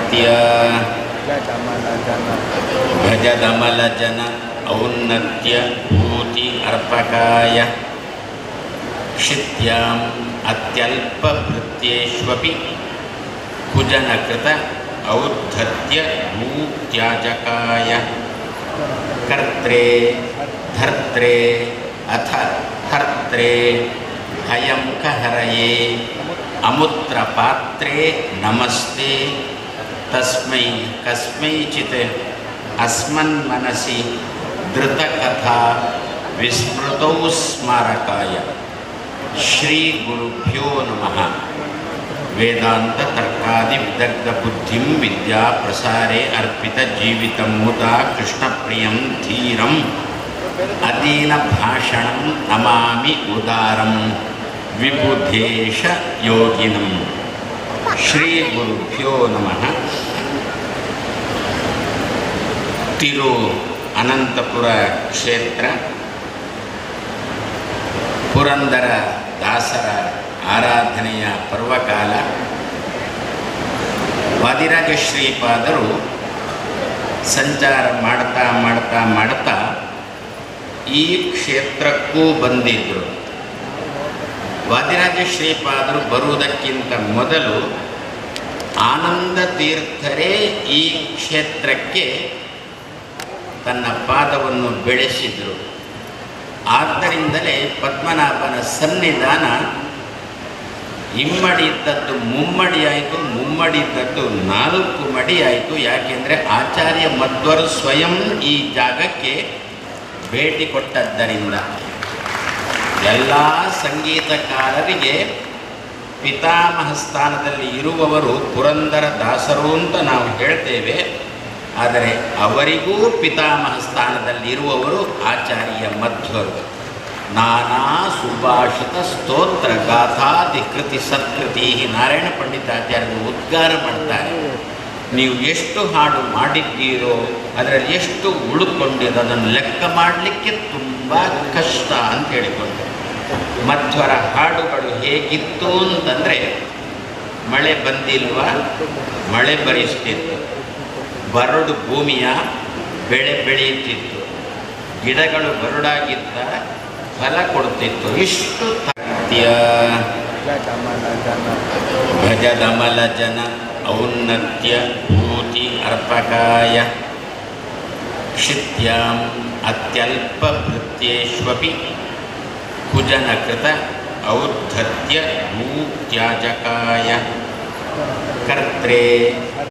ಭಕ್ತಿಯ ಭಜದಮಲ ಜನ ಔನ್ನತ್ಯ ಭೂತಿ ಅರ್ಪಕಾಯ ಕ್ಷಿತ್ಯಾಂ ಅತ್ಯಲ್ಪ ಭೃತ್ಯೇಷ್ವಪಿ ಕುಜನಕೃತ ಔದ್ಧತ್ಯ ಭೂತ್ಯಾಜಕಾಯ ಕರ್ತ್ರೇ ಧರ್ತ್ರೇ ಅಥ ಹರ್ತ್ರೇ ಹಯಂಕಹರಯೇ ಅಮುತ್ರ ಪಾತ್ರೇ ನಮಸ್ತೆ ತಸ್ಮೈ ಕಸ್ಮೈಚಿತ್ ಅಸ್ಮನ್ಮನಸಿ ಧೃತಕಥಾ ವಿಸ್ಮೃತೌ ಸ್ಮಾರಕಾಯ ಶ್ರೀ ಗುರುಭ್ಯೋ ನಮಃ. ವೇದಾಂತ ತರ್ಕಾದಿ ವಿದಗ್ಧ ಬುದ್ಧಿಂ ವಿದ್ಯಾ ಪ್ರಸಾರೇ ಅರ್ಪಿತ ಜೀವಿತಂ ಮುದಾ ಕೃಷ್ಣಪ್ರಿಯಂ ಧೀರಂ ಅದೀನ ಭಾಷಣಂ ನಮಾಮಿ ಉದಾರಂ ವಿಬುಧೇಶ ಯೋಗಿನಂ. ಶ್ರೀ ಗುರುಭ್ಯೋ ನಮಃ. ತಿರು ಅನಂತಪುರ ಕ್ಷೇತ್ರ ಪುರಂದರ ದಾಸರ ಆರಾಧನೆಯ ಪರ್ವಕಾಲ. ವಾದಿರಾಜ ಶ್ರೀಪಾದರು ಸಂಚಾರ ಮಾಡ್ತಾ ಮಾಡ್ತಾ ಮಾಡ್ತಾ ಈ ಕ್ಷೇತ್ರಕ್ಕೂ ಬಂದಿದ್ದರು. ವಾದಿರಾಜ ಶ್ರೀಪಾದರು ಬರುವುದಕ್ಕಿಂತ ಮೊದಲು ಆನಂದ ತೀರ್ಥರೇ ಈ ಕ್ಷೇತ್ರಕ್ಕೆ ತನ್ನ ಪಾದವನ್ನು ಬೆಳೆಸಿದರು. ಆದ್ದರಿಂದಲೇ ಪದ್ಮನಾಭನ ಸನ್ನಿಧಾನ ಇಮ್ಮಡಿ ಇದ್ದದ್ದು ಮುಮ್ಮಡಿ ಆಯಿತು, ಮುಮ್ಮಡಿ ಇದ್ದದ್ದು 4 ಮಡಿ ಆಯಿತು. ಯಾಕೆಂದರೆ ಆಚಾರ್ಯ ಮಧ್ವರು ಸ್ವಯಂ ಈ ಜಾಗಕ್ಕೆ ಭೇಟಿ ಕೊಟ್ಟದ್ದರಿಂದ. ಎಲ್ಲ ಸಂಗೀತಕಾರರಿಗೆ ಪಿತಾಮಹ ಸ್ಥಾನದಲ್ಲಿ ಇರುವವರು ಪುರಂದರ ದಾಸರು ಅಂತ ನಾವು ಹೇಳ್ತೇವೆ. ಆದರೆ ಅವರಿಗೂ ಪಿತಾಮಹ ಸ್ಥಾನದಲ್ಲಿ ಇರುವವರು ಆಚಾರ್ಯ ಮಧ್ವರು. ನಾನಾ ಸುಭಾಷಿತ ಸ್ತೋತ್ರ ಗಾಥಾಧಿಕೃತಿ ಸತ್ಕೃತಿ ನಾರಾಯಣ ಪಂಡಿತಾಚಾರ್ಯರು ಉದ್ಗಾರ ಮಾಡ್ತಾರೆ. ನೀವು ಎಷ್ಟು ಹಾಡು ಮಾಡಿದ್ದೀರೋ ಅದರಲ್ಲಿ ಎಷ್ಟು ಉಳ್ಕೊಂಡಿರೋ ಅದನ್ನು ಲೆಕ್ಕ ಮಾಡಲಿಕ್ಕೆ ತುಂಬ ಕಷ್ಟ ಅಂತ ಹೇಳಿಕೊಂಡು. ಮಧ್ವರ ಹಾಡುಗಳು ಹೇಗಿತ್ತು ಅಂತಂದರೆ, ಮಳೆ ಬಂದಿಲ್ವ, ಮಳೆ ಬರಿಸ್ತಿತ್ತು, ಬರಡು ಭೂಮಿಯ ಬೆಳೆ ಬೆಳೆಯುತ್ತಿತ್ತು, ಗಿಡಗಳು ಬರಡಾಗಿದ್ದ ಫಲ ಕೊಡ್ತಿತ್ತು. ಇಷ್ಟು ಭಕ್ತಿಯ ಭಜದಮಲ ಜನ ಔನ್ನತ್ಯ ಭೂತಿ ಅರ್ಪಕಾಯ ಕ್ಷಿತ್ಯಾಂ ಅತ್ಯಲ್ಪ ಭೃತ್ಯೇಷ್ವಪಿ ಕುಜನಕೃತ ಔದ್ಧತ್ಯ ಭೂತ್ಯಾಜಕಾಯ ಕರ್ತ್ರೇ